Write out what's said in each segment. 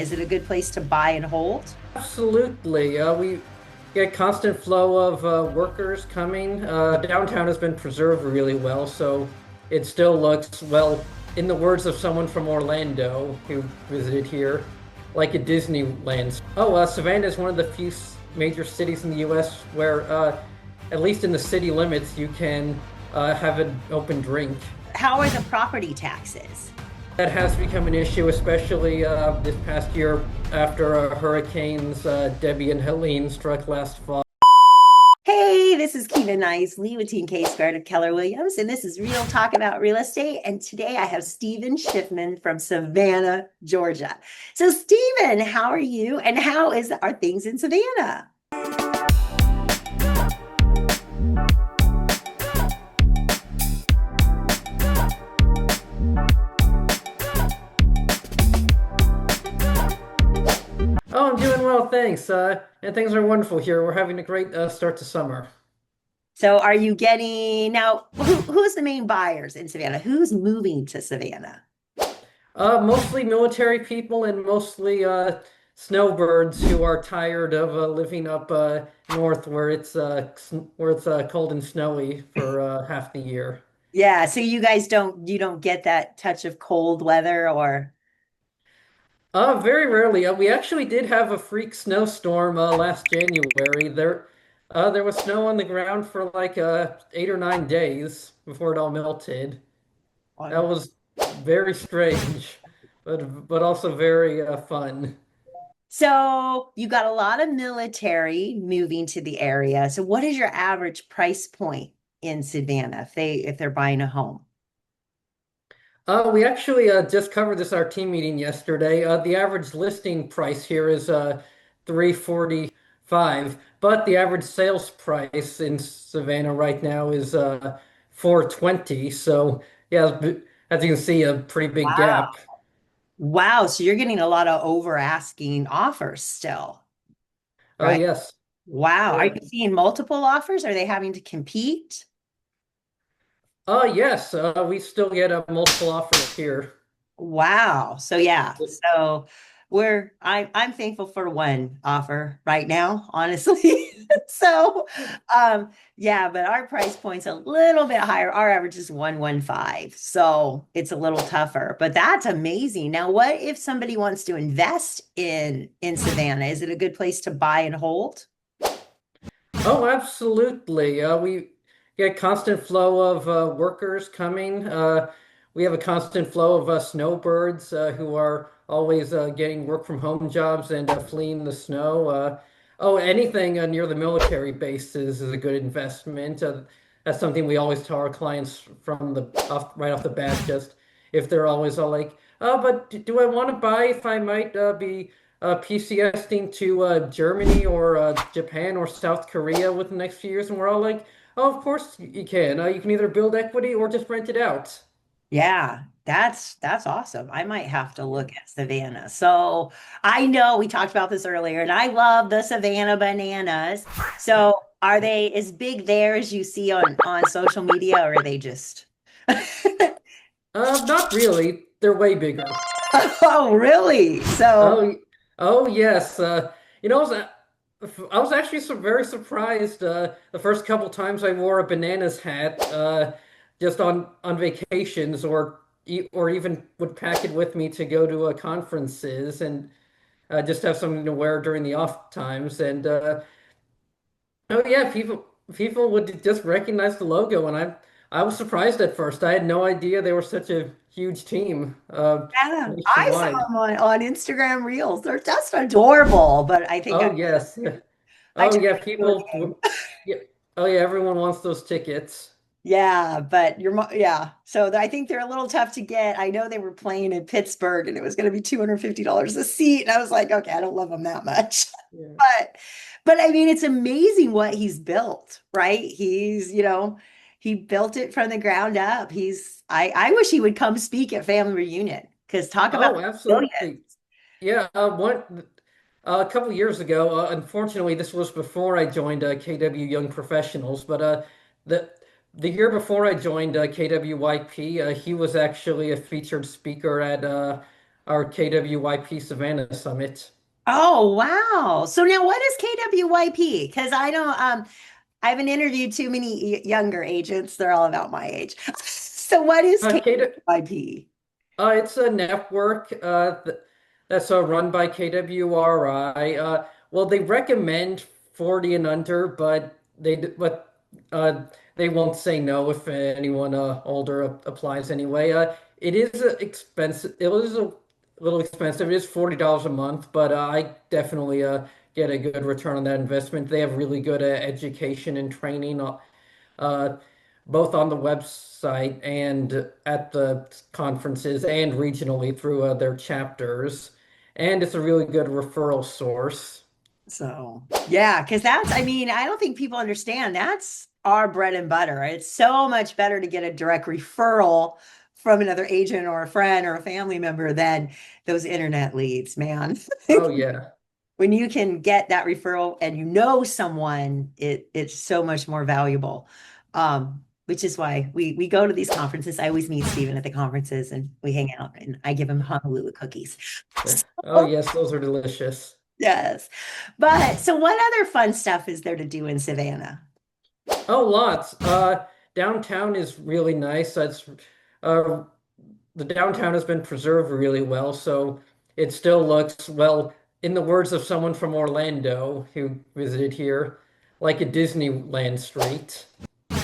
Is it a good place to buy and hold? Absolutely. We get constant flow of workers coming. Downtown has been preserved really well, so it still looks, well, in the words of someone from Orlando who visited here, like a Disneyland. Savannah is one of the few major cities in the U.S. where, at least in the city limits, you can have an open drink. How are the property taxes? That has become an issue, especially this past year after hurricanes Debbie and Helene struck last fall. Hey, this is Kina Nicely with Team K Squared of Keller Williams, and this is Real Talk About Real Estate. And today I have Stephen Schiffman from Savannah, Georgia. So, Stephen, how are you? And are things in Savannah? Oh, I'm doing well, thanks. And things are wonderful here. We're having a great start to summer. So, are you getting now? Who's the main buyers in Savannah? Who's moving to Savannah? Mostly military people and mostly snowbirds who are tired of living up north where it's cold and snowy for half the year. Yeah, so you don't get that touch of cold weather or Very rarely. We actually did have a freak snowstorm last January. There was snow on the ground for like 8 or 9 days before it all melted. That was very strange, but also very fun. so you got a lot of military moving to the area. So what is your average price point in Savannah if they're buying a home? We actually just covered this at our team meeting yesterday. The average listing price here is 345, but the average sales price in Savannah right now is 420. So yeah, as you can see, a pretty big Wow. gap. Wow, so you're getting a lot of over asking offers still, Oh right? yes. Wow. Are Yeah. you seeing multiple offers? Are they having to compete? Yes. We still get multiple offers here. Wow. So yeah. So I'm thankful for one offer right now, honestly. So yeah, but our price point's a little bit higher. Our average is 115. So it's a little tougher. But that's amazing. Now, what if somebody wants to invest in Savannah? Is it a good place to buy and hold? Oh, absolutely. We get constant flow of workers coming. We have a constant flow of snowbirds who are always getting work from home jobs and fleeing the snow. Anything near the military bases is a good investment. That's something we always tell our clients from right off the bat. Just if they're always all like, "Oh, but do I want to buy if I might be PCSing to Germany or Japan or South Korea within the next few years?" And we're all like, "Oh, of course you can. You can either build equity or just rent it out." Yeah, that's awesome. I might have to Yeah. look at Savannah. So I know we talked about this earlier, and I love the Savannah bananas. So are they as big there as you see on social media, or are they just Not really. They're way bigger. Oh, really? So Oh, oh yes. I was actually very surprised the first couple times I wore a bananas hat just on vacations or even would pack it with me to go to conferences and just have something to wear during the off times. And oh yeah, people would just recognize the logo, and I was surprised at first. I had no idea they were such a huge team yeah, I saw nationwide. them on Instagram Reels. They're just adorable, but I think Oh yes. I Oh took yeah, them to a game. yeah. Oh yeah, everyone wants those tickets. Yeah, but yeah. So I think they're a little tough to get. I know they were playing in Pittsburgh and it was going to be $250 a seat. And I was like, okay, I don't love them that much. Yeah. But I mean, it's amazing what he's built, right? He built it from the ground up. I wish he would come speak at family reunion because talk about Oh, brilliant. absolutely. Yeah, a couple years ago, unfortunately, this was before I joined KW Young Professionals, but the the year before I joined KWYP, he was actually a featured speaker at our KWYP Savannah Summit. Oh, wow. So now what is KWYP? Because I haven't interviewed too many younger agents. They're all about my age. So what is KW, KWYP? it's a network that's run by KWRI. Well, they recommend 40 and under, uh, they won't say no if anyone older applies anyway. It is expensive. It was a little expensive. It is $40 a month, but I definitely get a good return on that investment. They have really good education and training. Uh, both on the website and at the conferences and regionally through their chapters. And it's a really good referral source. So, yeah, because I mean, I don't think people understand that's our bread and butter. It's so much better to get a direct referral from another agent or a friend or a family member than those internet leads, man. Oh, yeah. When you can get that referral and you know someone, it's so much more valuable. Which is why we go to these conferences. I always meet Stephen at the conferences and we hang out and I give him Honolulu cookies. Oh, yes, those are delicious. Yes. But so what other fun stuff is there to do in Savannah? Oh, lots. Downtown is really nice. Uh, the downtown has been preserved really well, so it still looks, well, in the words of someone from Orlando who visited here, like a Disneyland street.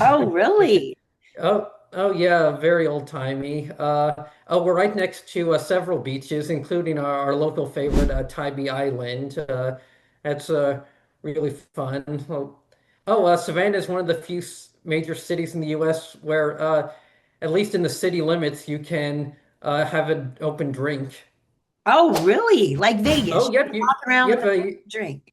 Oh, really? Oh yeah, very old-timey. Oh, we're right next to several beaches, including our local favorite, Tybee Island. That's really fun. Savannah is one of the few major cities in the U.S. where, at least in the city limits, you can have an open drink. Oh, really? Like Vegas. Oh, You can yep, walk around with yep. a drink.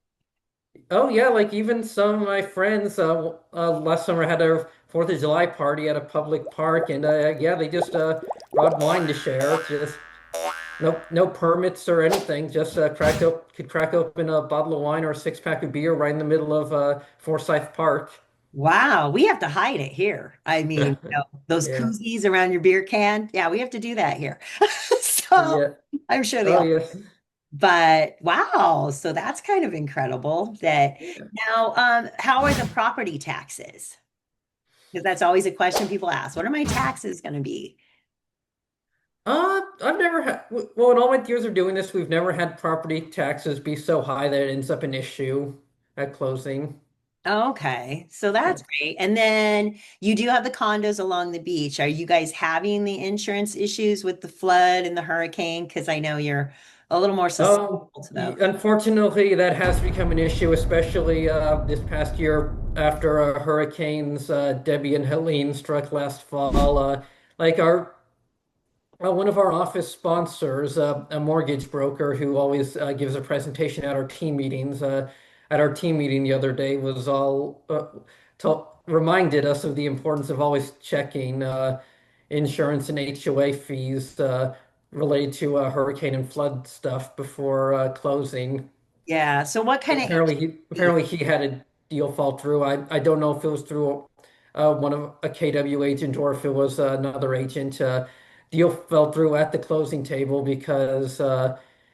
Oh yeah, like even some of my friends last summer had a Fourth of July party at a public park, and yeah, they just brought wine to share. Just no permits or anything. Just could crack open a bottle of wine or a six-pack of beer right in the middle of Forsyth Park. Wow, we have to hide it here. I mean, those Yeah, koozies around your beer can. Yeah, we have to do that here. So yeah. I'm sure they Oh all, yes. but wow, so that's kind of incredible that Yeah. now how are the property taxes? Because that's always a question people ask. What are my taxes going to be? I've never had, well, in all my years of doing this, we've never had property taxes be so high that it ends up an issue at closing. Okay, so Yeah. that's great. And then you do have the condos along the beach. Are you guys having the insurance issues with the flood and the hurricane? Because I know you're a little more susceptible to those. Unfortunately, that has become an issue, especially this past year after hurricanes Debbie and Helene struck last fall. Like our one of our office sponsors, a mortgage broker who always gives a presentation at our team meetings. At our team meeting the other day, was all reminded us of the importance of always checking insurance and HOA fees related to hurricane and flood stuff before closing. Yeah. So what kind of HOV? Apparently he had a deal fall through. I don't know if it was through one of a KW agent or if it was another agent. Deal fell through at the closing table because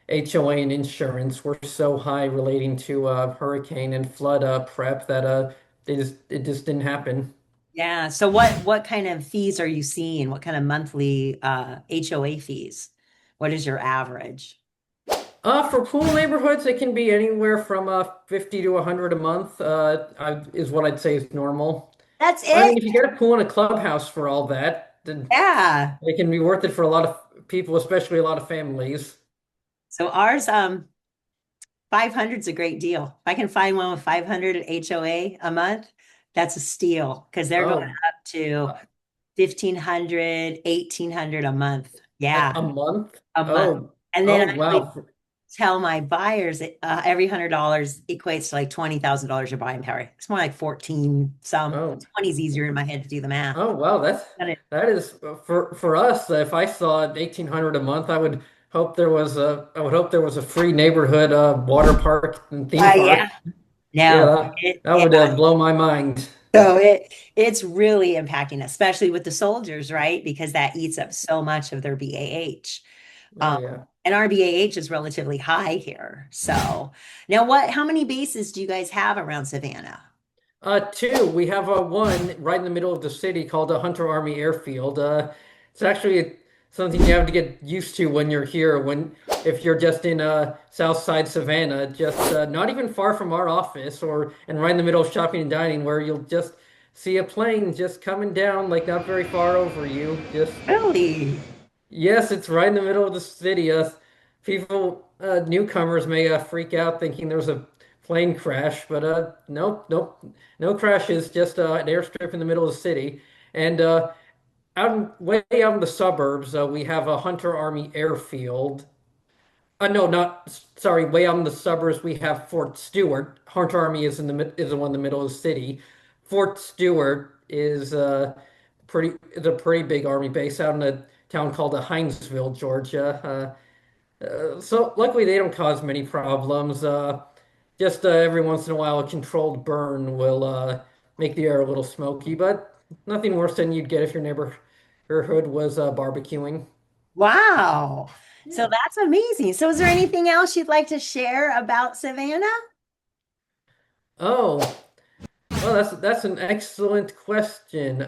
HOA and insurance were so high relating to hurricane and flood prep that it just didn't happen. Yeah. So what kind of fees are you seeing? What kind of monthly HOA fees? What is your average? For pool neighborhoods, it can be anywhere from 50 to 100 a month. Is what I'd say is normal. That's I it. mean, if you get a pool and a clubhouse for all that, then Yeah. it can be worth it for a lot of people, especially a lot of families. So ours 500 is a great deal. If I can find one with 500 at HOA a month, that's a steal because they're going Oh, up to a, 1500, 1800 a month. Yeah, a month? a month. Oh, And then oh I always wow. tell my buyers that every $100 equates to like $20,000 your buying power. It's more like 14 some. Oh, 20 is easier in my head to do the math. oh wow. That is for us. If I saw 1,800 a month, I would hope there was a free neighborhood water park and theme Yeah. park. Yeah, No, that yeah. would blow my mind. So it's really impacting, especially with the soldiers, right? Because that eats up so much of their BAH. Oh yeah. And our BAH is relatively high here. So now how many bases do you guys have around Savannah? Two, we have one right in the middle of the city called the Hunter Army Airfield. It's actually something you have to get used to when you're here. When if you're just in South Side Savannah, just not even far from our office, or and right in the middle of shopping and dining, where you'll just see a plane just coming down, like not very far over you. Just Really? yes, it's right in the middle of the city. People, newcomers may freak out thinking there's a plane crash, but nope, nope, no crashes. Just an airstrip in the middle of the city. And way out in the suburbs, we have a Hunter Army airfield. No, not sorry. Way out in the suburbs, we have Fort Stewart. Hunter Army is is the one in the middle of the city. Fort Stewart is a pretty big army base out in a town called Hinesville, Georgia. So luckily they don't cause many problems. Just every once in a while, a controlled burn will make the air a little smoky, but nothing worse than you'd get if your neighborhood was barbecuing. Wow. So Yeah. that's amazing. So is there anything else you'd like to share about Savannah? Oh, well, that's an excellent question.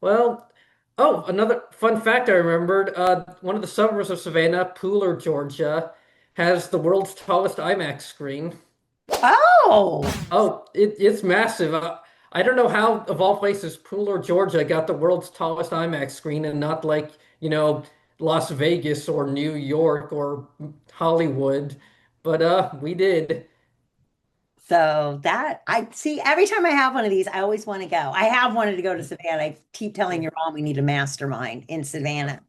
Well, oh, another fun fact I remembered. One of the suburbs of Savannah, Pooler, Georgia, has the world's tallest IMAX screen. Oh, Oh, it's massive. I don't know how, of all places, Pooler, Georgia got the world's tallest IMAX screen and not like, Las Vegas or New York or Hollywood. But we did. so that I see every time I have one of these, I always want to go. I have wanted to go to Savannah. I keep telling Yeah. your mom we need a mastermind in Savannah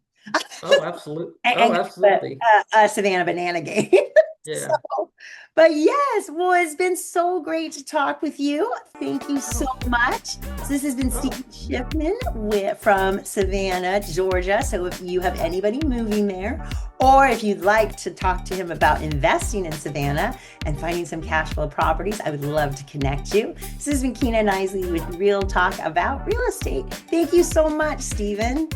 Oh, absolutely. and Oh, go to absolutely. a Savannah banana game. Yeah. So, but yes, well, it's been so great to talk with you. Thank you so Oh, much. So this has been oh, Stephen Schiffman from Savannah, Georgia. So if you have anybody moving there, or if you'd like to talk to him about investing in Savannah and finding some cash flow properties, I would love to connect you. This has been Kina Knisley with Real Talk about real estate. Thank you so much, Stephen.